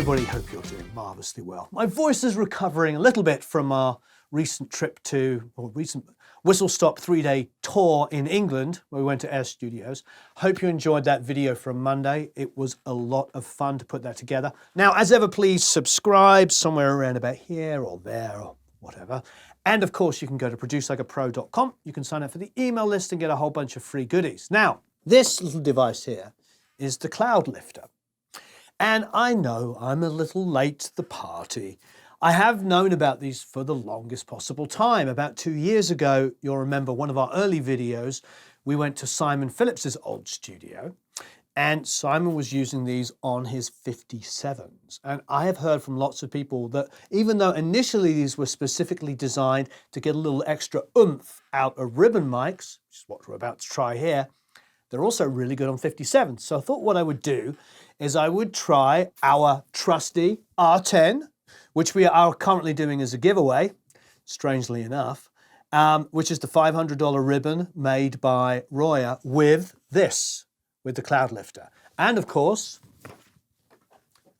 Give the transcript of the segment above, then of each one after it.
everybody, hope you're doing marvellously well. My voice is recovering a little bit from our recent trip to, or recent whistle stop 3-day tour in England, where we went to Air Studios. Hope you enjoyed that video from Monday. It was a lot of fun to put that together. Now, as ever, please subscribe somewhere around about here or there or whatever. And of course, you can go to producelikeapro.com. You can sign up for the email list and get a whole bunch of free goodies. Now, this little device here is the Cloudlifter. And I know I'm a little late to the party. I have known about these for the longest possible time. About 2 years ago, you'll remember one of our early videos, we went to Simon Phillips's old studio, and Simon was using these on his 57s. And I have heard from lots of people that even though initially these were specifically designed to get a little extra oomph out of ribbon mics, which is what we're about to try here, they're also really good on 57s. So I thought what I would do is I would try our trusty R10, which we are currently doing as a giveaway, strangely enough, which is the $500 ribbon made by Royer with this, with the Cloudlifter. And of course,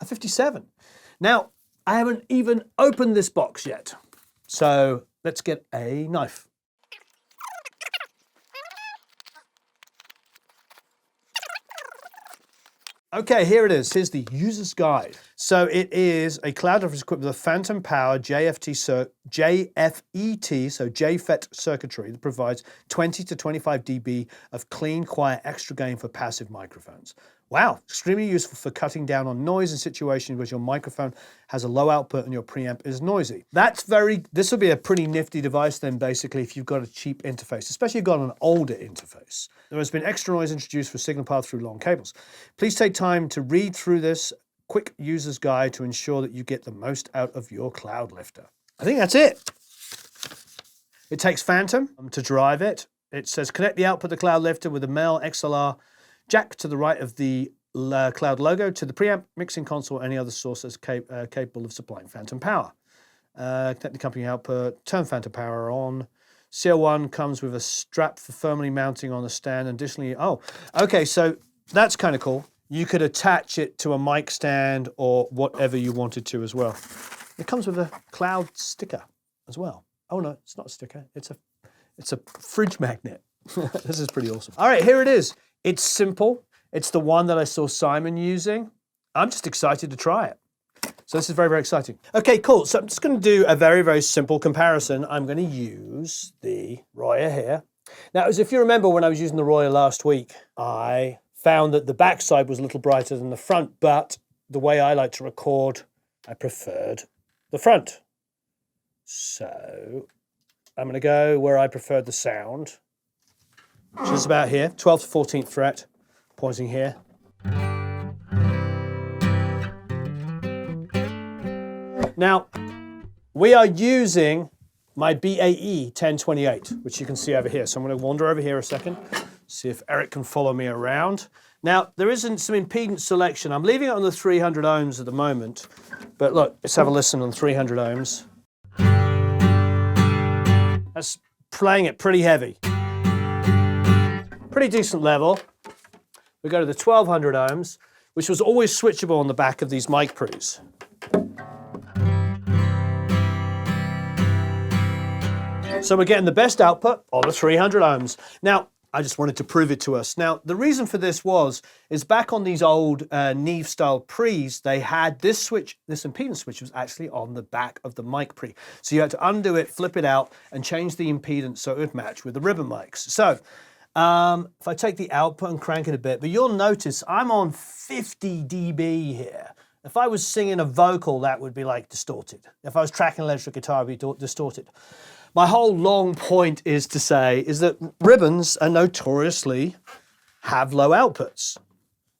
a 57. Now, I haven't even opened this box yet. So let's get a knife. Okay, here it is. Here's the user's guide. So it is a Cloudlifter equipped with a phantom power JFET, so JFET circuitry that provides 20 to 25 dB of clean, quiet, extra gain for passive microphones. Wow, extremely useful for cutting down on noise in situations where your microphone has a low output and your preamp is noisy. This will be a pretty nifty device then basically if you've got a cheap interface, especially if you've got an older interface. There has been extra noise introduced for signal path through long cables. Please take time to read through this quick user's guide to ensure that you get the most out of your Cloudlifter. I think that's it. It takes Phantom to drive it. It says connect the output of the Cloudlifter with a male XLR jack to the right of the Cloud logo to the preamp, mixing console, or any other source that's capable of supplying phantom power. Connect the company output, turn phantom power on. CO1 comes with a strap for firmly mounting on the stand. Additionally, okay, so that's kind of cool. You could attach it to a mic stand or whatever you wanted to as well. It comes with a Cloud sticker as well. Oh no, it's not a sticker. It's a fridge magnet. This is pretty awesome. All right, here it is. It's simple. It's the one that I saw Simon using. I'm just excited to try it. So this is very, very exciting. Okay, cool. So I'm just going to do a very, very simple comparison. I'm going to use the Royer here. Now, as if you remember when I was using the Royer last week, I found that the backside was a little brighter than the front, but the way I like to record, I preferred the front. So I'm going to go where I preferred the sound, which is about here, 12th to 14th fret, pointing here. Now, we are using my BAE 1028, which you can see over here. So I'm going to wander over here a second, see if Eric can follow me around. Now, there isn't some impedance selection. I'm leaving it on the 300 ohms at the moment, but look, let's have a listen on 300 ohms. That's playing it pretty heavy. Pretty decent level. We go to the 1200 ohms, which was always switchable on the back of these mic pre's. So we're getting the best output on the 300 ohms. Now, I just wanted to prove it to us. Now, the reason for this is back on these old Neve style pre's, they had this switch, this impedance switch was actually on the back of the mic pre. So you had to undo it, flip it out, and change the impedance so it would match with the ribbon mics. So if I take the output and crank it a bit, but you'll notice I'm on 50 dB here. If I was singing a vocal, that would be like distorted. If I was tracking an electric guitar, it would be distorted. My whole long point is to say is that ribbons are notoriously have low outputs.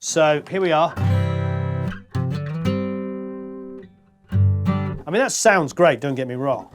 So here we are. I mean, that sounds great, don't get me wrong.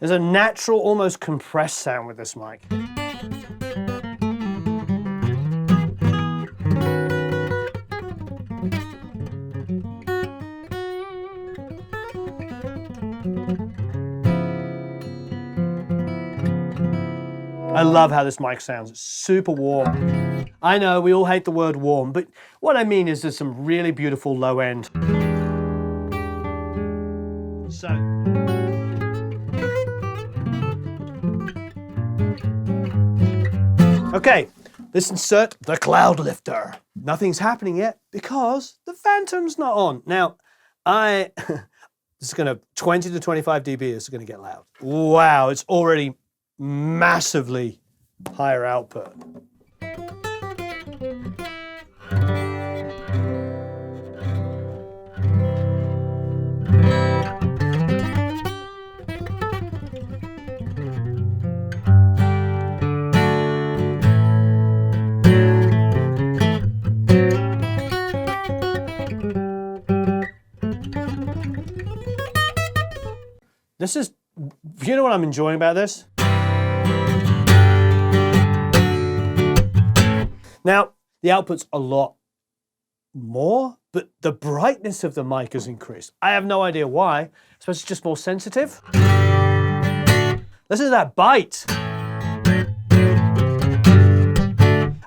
There's a natural, almost compressed sound with this mic. I love how this mic sounds. It's super warm. I know we all hate the word warm, but what I mean is there's some really beautiful low end. So. Okay, let's insert the Cloudlifter. Nothing's happening yet because the Phantom's not on. Now, this is gonna, 20 to 25 dB, this is gonna get loud. Wow, it's already massively higher output. This is, you know what I'm enjoying about this? Now, the output's a lot more, but the brightness of the mic has increased. I have no idea why. I suppose it's just more sensitive. Listen to that bite.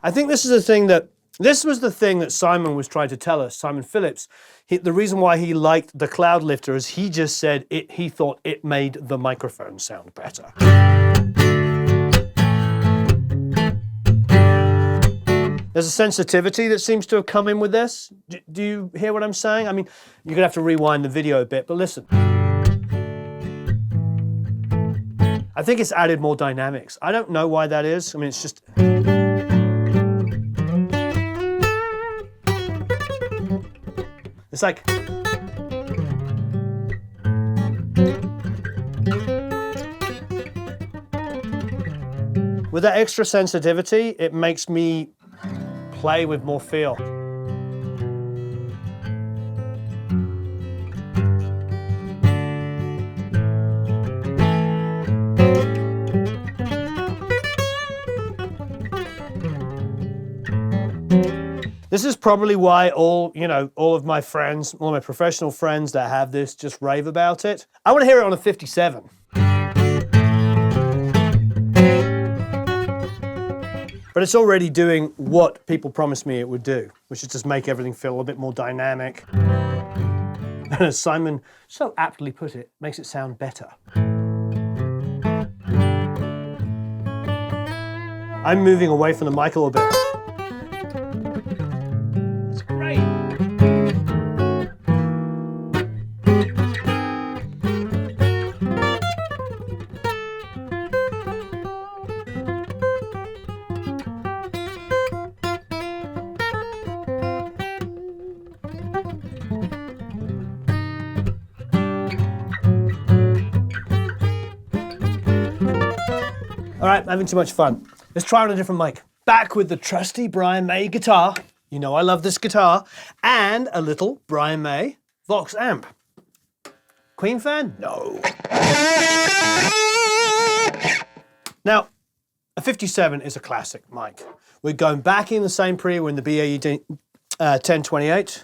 I think this is the thing that, this was the thing that Simon was trying to tell us, Simon Phillips. The reason why he liked the Cloudlifter is he just said he thought it made the microphone sound better. There's a sensitivity that seems to have come in with this. Do you hear what I'm saying? I mean, you're gonna have to rewind the video a bit, but listen. I think it's added more dynamics. I don't know why that is. I mean, it's just... It's like... With that extra sensitivity, it makes me play with more feel. This is probably why all of my friends, all my professional friends that have this just rave about it. I want to hear it on a 57. But it's already doing what people promised me it would do, which is just make everything feel a bit more dynamic. And as Simon so aptly put it, makes it sound better. I'm moving away from the mic a little bit. It's great. All right, I'm having too much fun. Let's try on a different mic. Back with the trusty Brian May guitar. You know I love this guitar. And a little Brian May Vox amp. Queen fan? No. Now, a 57 is a classic mic. We're going back in the same pre, we're in the BAE 1028.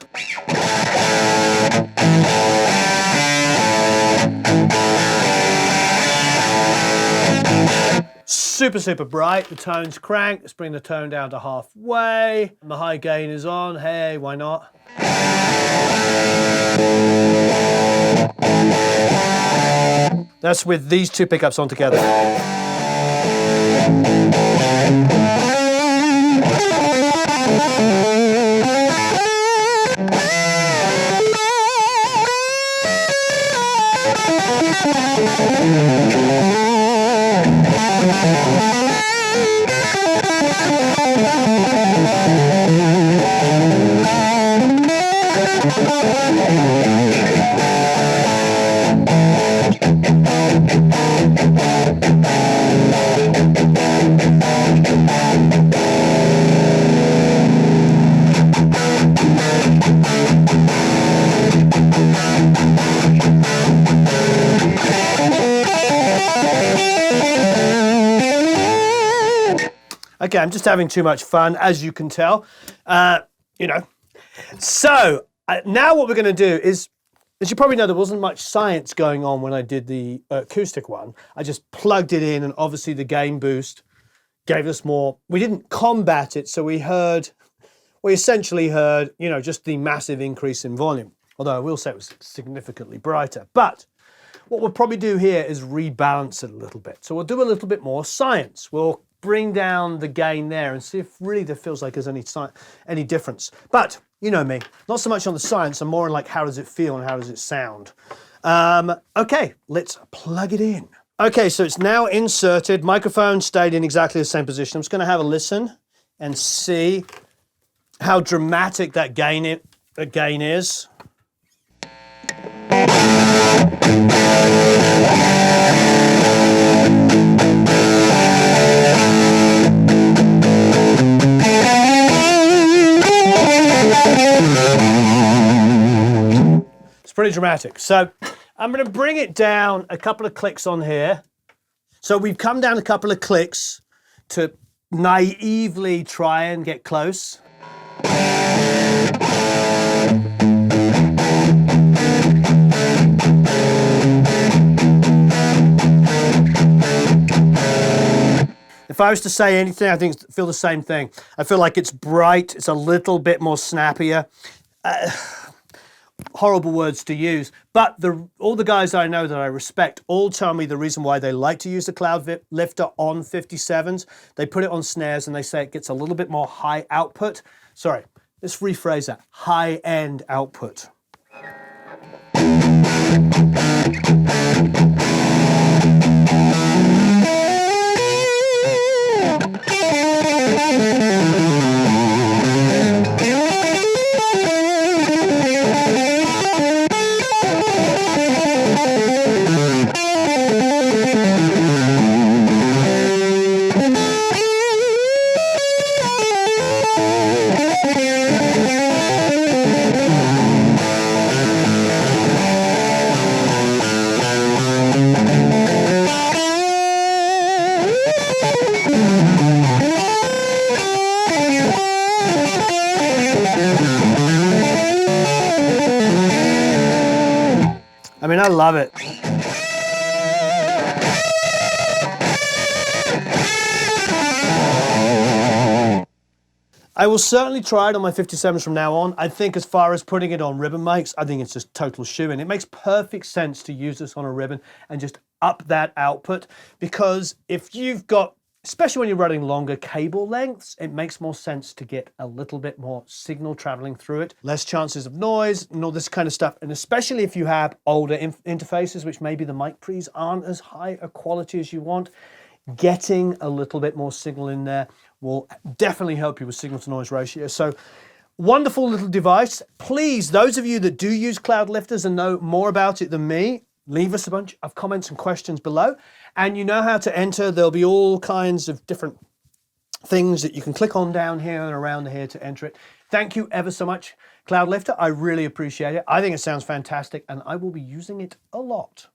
Super, super bright. The tone's cranked. Let's bring the tone down to halfway. And the high gain is on. Hey, why not? That's with these two pickups on together. Okay, I'm just having too much fun, as you can tell. You know. So now what we're going to do is, as you probably know, there wasn't much science going on when I did the acoustic one. I just plugged it in, and obviously the gain boost gave us more. We didn't combat it, so we essentially heard, you know, just the massive increase in volume. Although I will say it was significantly brighter. But what we'll probably do here is rebalance it a little bit. So we'll do a little bit more science. We'll bring down the gain there and see if really there feels like there's any difference. But you know me, not so much on the science, I'm more on like how does it feel and how does it sound. Okay, let's plug it in. Okay, so it's now inserted. Microphone stayed in exactly the same position. I'm just going to have a listen and see how dramatic that gain is. It's pretty dramatic. So I'm going to bring it down a couple of clicks on here. So we've come down a couple of clicks to naively try and get close. If I was to say anything, I think I feel the same thing. I feel like it's bright, it's a little bit more snappier. Horrible words to use, but all the guys I know that I respect all tell me the reason why they like to use the Cloudlifter on 57s. They put it on snares and they say it gets a little bit more high output. Sorry, let's rephrase that. High-end output. I mean, I love it. I will certainly try it on my 57s from now on. I think as far as putting it on ribbon mics, I think it's just total shoo-in. It makes perfect sense to use this on a ribbon and just up that output, because if you've got, especially when you're running longer cable lengths, it makes more sense to get a little bit more signal traveling through it. Less chances of noise and all this kind of stuff. And especially if you have older interfaces, which maybe the mic pre's aren't as high a quality as you want, getting a little bit more signal in there will definitely help you with signal to noise ratio. So wonderful little device. Please, those of you that do use Cloudlifters and know more about it than me, leave us a bunch of comments and questions below. And you know how to enter. There'll be all kinds of different things that you can click on down here and around here to enter it. Thank you ever so much, Cloudlifter. I really appreciate it. I think it sounds fantastic and I will be using it a lot.